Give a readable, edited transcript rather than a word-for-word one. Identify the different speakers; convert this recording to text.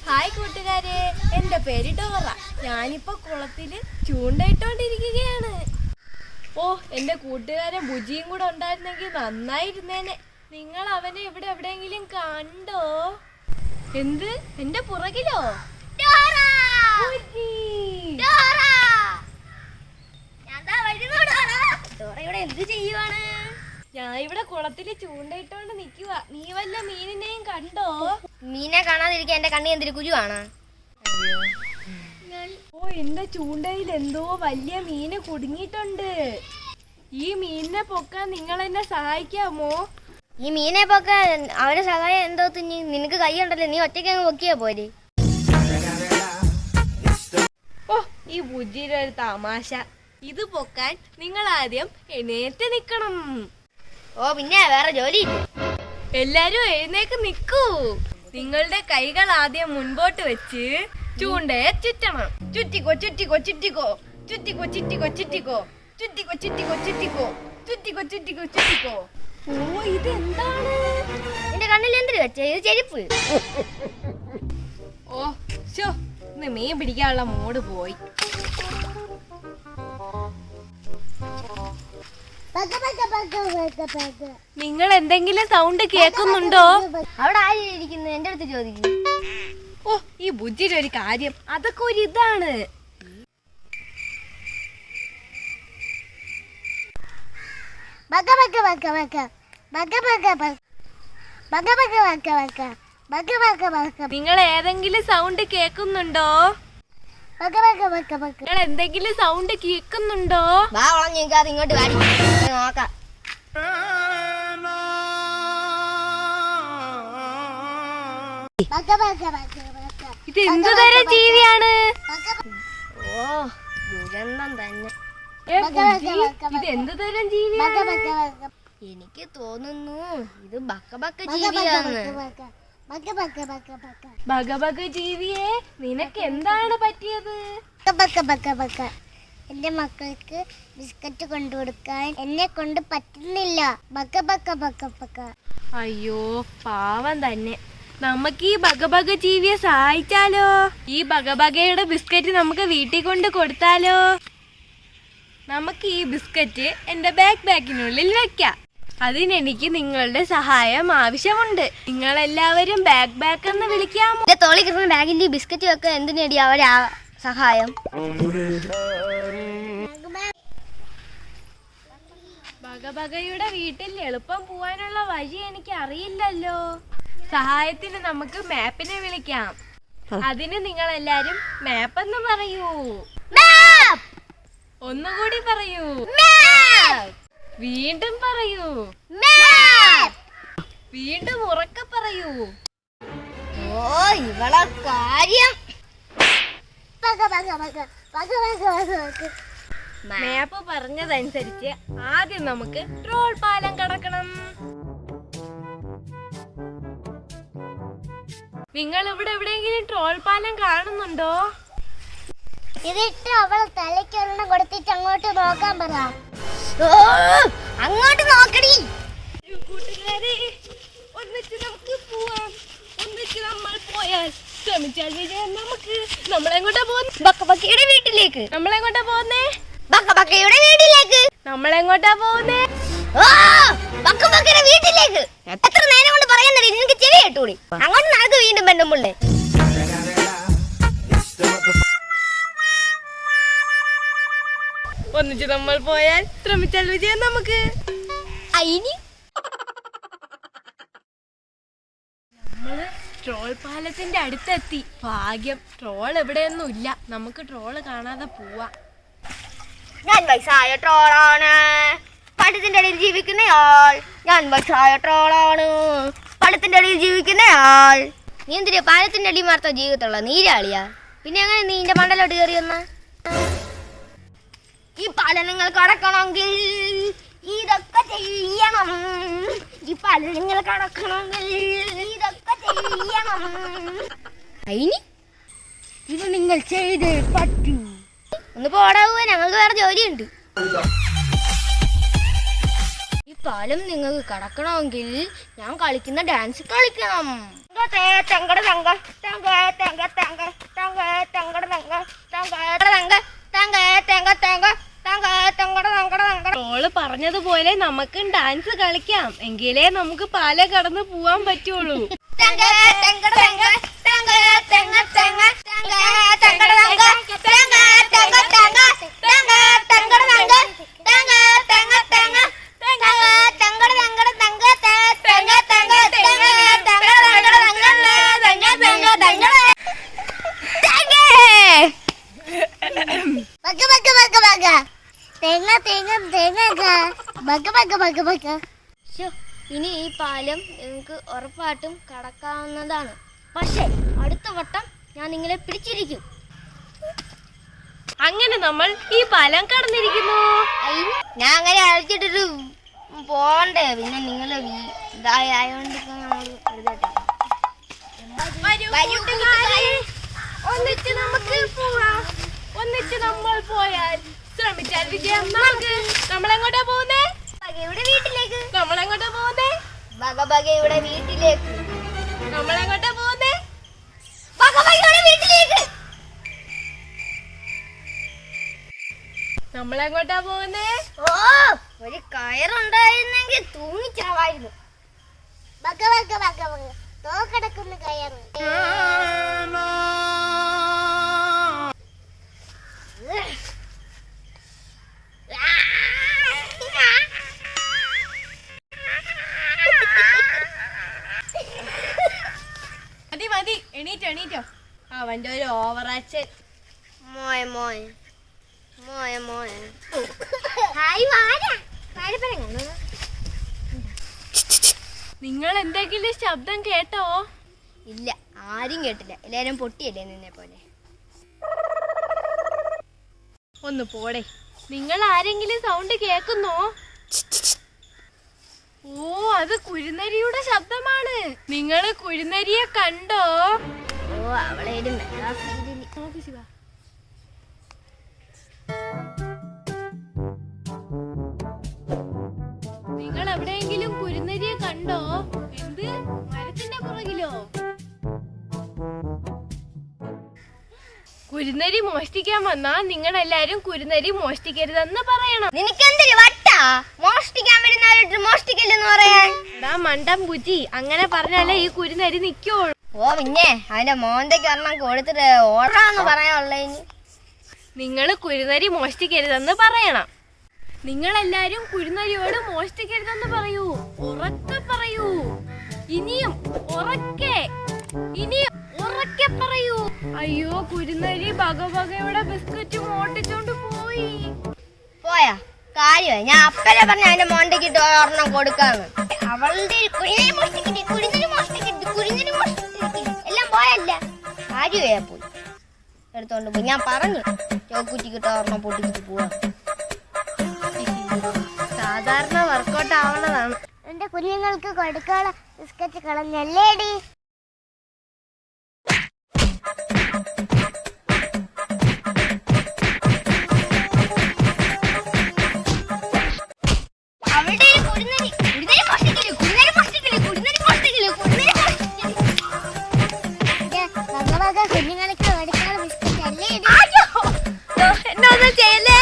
Speaker 1: Hi കൂട്ടുകാരെ, എന്റെ പേര് ഡോറ. ഞാനിപ്പോ കുളത്തില് ചൂണ്ടയിട്ടോണ്ടിരിക്കുകയാണ്. ഓ, എന്റെ കൂട്ടുകാരൻ ബുജിയും കൂടെ ഉണ്ടായിരുന്നെങ്കിൽ നന്നായിരുന്നേനെ. നിങ്ങൾ അവനെ ഇവിടെ എവിടെയെങ്കിലും കണ്ടോ? എന്ത്, എന്റെ പുറകിലോ? എന്ത് ചെയ്യുവാണ്? ഞാൻ ഇവിടെ കുളത്തില് ചൂണ്ടയിട്ടോണ്ട് നിക്കുവാ. നീ വല്ല മീനിനെയും കണ്ടോ?
Speaker 2: മീനെ കാണാതിരിക്കാൻ എന്റെ കണ്ണി എന്തൊരു കുരുവാണ്.
Speaker 1: ഓ, എന്റെ ചൂണ്ടയിൽ എന്തോ വലിയ മീന് കുടുങ്ങിയിട്ടുണ്ട്. ഈ മീനിനെ പൊക്കാൻ നിങ്ങൾ എന്നെ സഹായിക്കാമോ?
Speaker 2: ഈ മീനെ പൊക്കാൻ അവരെ സഹായം എന്തോ തുന്നി? നിനക്ക് കൈ ഉണ്ടല്ലോ, നീ ഒറ്റയ്ക്ക് അങ്ങ് പൊക്കിയാ പോരെ.
Speaker 1: ഓ, ഈ ബുജിയുടെ ഒരു തമാശ. ഇത് പൊക്കാൻ നിങ്ങൾ ആദ്യം എഴുന്നേറ്റ് നിക്കണം.
Speaker 2: ഓ, പിന്നെ വേറെ ജോലി.
Speaker 1: എല്ലാരും എഴുന്നേക്ക് നിക്കൂ. നിങ്ങളുടെ കൈകൾ ആദ്യം മുൻപോട്ട് വെച്ച് ചൂണ്ടയെ ചുറ്റണം. ചുറ്റിക്കോ ചുറ്റിക്കോ ചുറ്റിക്കോ ചുറ്റിക്കോ ചുറ്റിക്കോ ചുറ്റിക്കോ ചുറ്റിക്കോ ചുറ്റിക്കോ ചുറ്റിക്കോ ചുറ്റിക്കോ ചുറ്റിക്കോ ചുറ്റിക്കോ. ഓ, ഇത് എന്താണ്?
Speaker 2: എന്റെ കണ്ണിൽ എന്തൊരു വെച്ചേ? ഇത് ചെരുപ്പ്.
Speaker 1: ഓ ശോ, ഇന്ന് മീൻ പിടിക്കാനുള്ള മൂഡ് പോയി. നിങ്ങൾ എന്തെങ്കിലും സൗണ്ട് കേൾക്കുന്നുണ്ടോ?
Speaker 2: അവിടെ ആരും ഇരിക്കുന്നു? എന്റെ അടുത്ത് ചോദിക്കും.
Speaker 1: ഓ, ഈ ബുജിയുടെ ഒരു കാര്യം, അതൊക്കെ ഒരു ഇതാണ്. നിങ്ങൾ ഏതെങ്കിലും സൗണ്ട് കേൾക്കുന്നുണ്ടോ? നിങ്ങൾ എന്തെങ്കിലും സൗണ്ട് കേൾക്കുന്നുണ്ടോ?
Speaker 2: ഇങ്ങോട്ട് വാടി നോക്കാം.
Speaker 1: ഇത് എന്ത് തരം ജീവിയാണ്?
Speaker 2: ഓ, ദുരന്തം തന്നെ.
Speaker 1: ഇത് എന്ത് തരം ജീവിയാണ്?
Speaker 2: എനിക്ക് തോന്നുന്നു ഇത് ബക്കബക്ക ജീവിയാണ്.
Speaker 1: ബഗബഗ ജീവിയെ, നിനക്ക് എന്താണ് പറ്റിയത്?
Speaker 2: എന്റെ മക്കൾക്ക് ബിസ്ക്കറ്റ് കൊണ്ടുകൊടുക്കാൻ എന്നെ കൊണ്ട് പറ്റുന്നില്ല.
Speaker 1: അയ്യോ, പാവം തന്നെ. നമുക്ക് ഈ ബഗബഗ ജീവിയെ സഹായിച്ചാലോ? ഈ ബഗബഗയുടെ ബിസ്ക്കറ്റ് നമുക്ക് വീട്ടിൽ കൊണ്ട് കൊടുത്താലോ? നമുക്ക് ഈ ബിസ്ക്കറ്റ് എന്റെ ബാക്കിനുള്ളിൽ വെക്കാം. അതിനെനിക്ക് നിങ്ങളുടെ സഹായം ആവശ്യമുണ്ട്. നിങ്ങൾ എല്ലാവരും ബാക്ക് എന്ന് വിളിക്കാമോ?
Speaker 2: എന്റെ തോളി കിട്ടുന്ന ബാഗിന്റെ ബിസ്ക്കറ്റ് വെക്കാൻ എന്തിനടി അവരെ സഹായം?
Speaker 1: ബഗബഗയുടെ വീട്ടിൽ എളുപ്പം പോവാനുള്ള വഴി എനിക്ക് അറിയില്ലല്ലോ. സഹായത്തിന് നമുക്ക് മാപ്പിനെ വിളിക്കാം. അതിന് നിങ്ങൾ എല്ലാരും മാപ്പ് എന്ന് പറയൂ. ഒന്നുകൂടി പറയൂ. വീണ്ടും പറയൂ. വീണ്ടും ഉറക്കെ പറയൂ.
Speaker 2: ഓ, ഇവളെ കാര്യം.
Speaker 1: മാപ്പ് പറഞ്ഞതനുസരിച്ച് ആദ്യം നമുക്ക് ട്രോൾ പാലം കടക്കണം. നിങ്ങൾ ഇവിടെ എവിടെയെങ്കിലും ട്രോൾ പാലം കാണുന്നുണ്ടോ?
Speaker 2: ഇതിട്ട് അവളെ തലയ്ക്കൊരെണ്ണം കൊടുത്തിട്ട് അങ്ങോട്ട് നോക്കാൻ പറ. അങ്ങോട്ട് നോക്കടി.
Speaker 1: കൂട്ടുകാരെ, ഒന്നിച്ച് നമുക്ക് പോവാം. ഒന്നിച്ച് നമ്മൾ പോയാൽ ശ്രമിച്ചാൽ വിജയം നമുക്ക്. നമ്മളെങ്ങോട്ടാ പോകുന്നത്?
Speaker 2: ബക്കബക്കയുടെ വീട്ടിലേക്ക്.
Speaker 1: നമ്മളെങ്ങോട്ടാ പോകുന്നേ?
Speaker 2: ബക്കബക്കയുടെ വീട്ടിലേക്ക്.
Speaker 1: നമ്മളെങ്ങോട്ടാ പോകുന്നേ?
Speaker 2: ബക്കബക്കയുടെ വീട്ടിലേക്ക്. എത്ര നേരം കൊണ്ട് പറയുന്നത് നിനക്ക് ചെവി കേട്ടൂടി? അങ്ങോട്ട് നടക്ക് വീണ്ടും പെണ്ണുമ്പുള്ളേ.
Speaker 1: ഒന്നിച്ച് നമ്മൾ പോയാൽ ശ്രമിച്ചാൽ വിജയം നമുക്ക്. നമ്മള് ട്രോൾ പാലത്തിന്റെ അടുത്തെത്തി. ഭാഗ്യം, ട്രോൾ എവിടെയൊന്നും ഇല്ല. നമുക്ക് ട്രോള് കാണാതെ പോവാ.
Speaker 2: ഞാൻ വയസ്സായ ട്രോളാണ്, പടത്തിന്റെ അടിയിൽ ജീവിക്കുന്നയാൾ. ഞാൻ വയസ്സായ ട്രോളാണ്, പടത്തിന്റെ അടിയിൽ ജീവിക്കുന്നയാൾ. നീ എന്തിനാ പാലത്തിന്റെ അടി മാത്രം ജീവിതത്തുള്ള നീരാളിയാ? പിന്നെ എങ്ങനെ നീ എന്റെ മണ്ടലോട്ട് കയറി വന്ന? ഈ പാലം നിങ്ങൾ കടക്കണമെങ്കിൽ ഇതൊക്കെ ചെയ്യണം. ഈ പാലം നിങ്ങൾ കടക്കണമെങ്കിൽ ഇതൊക്കെ ചെയ്യണം. ഇത് നിങ്ങൾ ചെയ്തേ പറ്റൂ. ഒന്ന് പോടാവുക, ഞങ്ങൾക്ക് വേറെ ജോലിയുണ്ട്. ഈ പാലം നിങ്ങൾക്ക് കടക്കണമെങ്കിൽ ഞാൻ കളിക്കുന്ന ഡാൻസ് കളിക്കണം.
Speaker 1: ഓള് പറഞ്ഞതുപോലെ നമുക്കും ഡാൻസ് കളിക്കാം, എങ്കിലേ നമുക്ക് പാല കടന്ന് പോവാൻ പറ്റുള്ളൂ.
Speaker 2: ഇനി ഈ പാലം നിങ്ങൾക്ക് ഉറപ്പായിട്ടും കടക്കാവുന്നതാണ്. പക്ഷേ അടുത്ത വട്ടം ഞാൻ നിങ്ങളെ പിടിച്ചിരിക്കും.
Speaker 1: അങ്ങനെ നമ്മൾ ഈ പാലം കടന്നിരിക്കുന്നു.
Speaker 2: ഞാൻ അങ്ങനെ അഴിച്ചിട്ടൊരു പോണ്ടേ, പിന്നെ നിങ്ങളെ ഇതായോണ്ട്
Speaker 1: ഒന്നിച്ച് നമുക്ക് പോവാം. ഒന്നിച്ച് നമ്മൾ പോയാൽ ശ്രമിച്ചാൽ വിജയം നമുക്ക്. നമ്മളെങ്ങോട്ടാ പോകുന്നേ?
Speaker 2: ഇവിടെ വീട്ടിലേക്ക്.
Speaker 1: നമ്മളെങ്ങോട്ടാ പോകുന്നേ?
Speaker 2: ഇവിടെ വീട്ടിലേക്ക്.
Speaker 1: നമ്മളെങ്ങോട്ടാ പോകുന്നേ?
Speaker 2: ഇവിടെ വീട്ടിലേക്ക്.
Speaker 1: നമ്മളെങ്ങോട്ടാ പോകുന്നേ?
Speaker 2: ഓ, ഒരു കയറുണ്ടായിരുന്നെങ്കിൽ തൂങ്ങിച്ചാവായിരുന്നു. തോക്കടക്കുന്ന കയറ്.
Speaker 1: മതി മതി, എണീറ്റോ എണീറ്റോ. അവന്റെ ഒരു ഓവറാക്ഷൻ. നിങ്ങൾ എന്തെങ്കിലും ശബ്ദം കേട്ടോ?
Speaker 2: ഇല്ല, ആരും കേട്ടില്ല. എല്ലാരും പൊട്ടിയല്ലേ നിന്നെ പോലെ.
Speaker 1: ഒന്ന് പോടെ. നിങ്ങൾ ആരെങ്കിലും സൗണ്ട് കേൾക്കുന്നോ? ഓ, അത് കുരുനരിയുടെ ശബ്ദമാണ്. നിങ്ങള് കുരുനരിയെ കണ്ടോ?
Speaker 2: ഓ, അവളെ
Speaker 1: നിങ്ങൾ എവിടെയെങ്കിലും കുരുനരിയെ കണ്ടോ? എന്ത്, മരത്തിന്റെ പുറകിലോ? കുരുനരി മോഷ്ടിക്കാൻ വന്നാ നിങ്ങളെല്ലാരും കുരുനരി മോഷ്ടിക്കരുതെന്ന് പറയണം.
Speaker 2: നിനക്കെന്തൊരു വട്ടാ മോഷ്ടിക്കാൻ വരുന്നവരോട് മോഷ്ടിക്കില്ലെന്ന് പറയാൻ?
Speaker 1: മണ്ടം ബുദ്ധി, അങ്ങനെ പറഞ്ഞാലേ ഈ കുരുനരി നിക്കുള്ളൂ.
Speaker 2: ഓ, പിന്നെ അവന്റെ മോന്തയ്ക്ക് ഒരെണ്ണം കൊടുത്തിട്ട് ഓടാന്ന് പറയാനുള്ള.
Speaker 1: നിങ്ങള് കുരുനരി മോഷ്ടിക്കരുതെന്ന് പറയണം. നിങ്ങളെല്ലാരും കുരുനരിയോട് മോഷ്ടിക്കരുതെന്ന് പറയൂ. ഉറക്കെ പറയൂ. ഇനിയും ഉറക്കെ, ഇനിയും ഉറക്കെ പറയൂ. അയ്യോ, കുരുനരി ബഗബഗയുടെ ബിസ്ക്കറ്റ് മോട്ടിച്ചോണ്ട് പോയി.
Speaker 2: പോയാ കാര്യമായി. ഞാൻ അപ്പനെ പറഞ്ഞ അവന്റെ മോന്തയ്ക്ക് ഒരെണ്ണം കൊടുക്കാന്ന്. അവളുടെ എല്ലാം പോയല്ല, കാര്യമാ പോയി എടുത്തോണ്ട് പോയി. ഞാൻ പറഞ്ഞു ചോക്കുറ്റിക്കിട്ട് ഒരെണ്ണം പൊട്ടിച്ചിട്ട് പോവാ.
Speaker 1: സാധാരണ വർക്കൗട്ട് ആവണതാണ്.
Speaker 2: എന്റെ കുഞ്ഞുങ്ങൾക്ക് കൊടുക്കാനുള്ള ബിസ്ക്കറ്റ് കളഞ്ഞല്ലേടി. കുഞ്ഞുങ്ങൾക്ക് കൊടുക്കാനുള്ള ബിസ്ക്കറ്റ് അല്ലേ?
Speaker 1: എന്നൊന്നും ചെയ്യല്ലേ.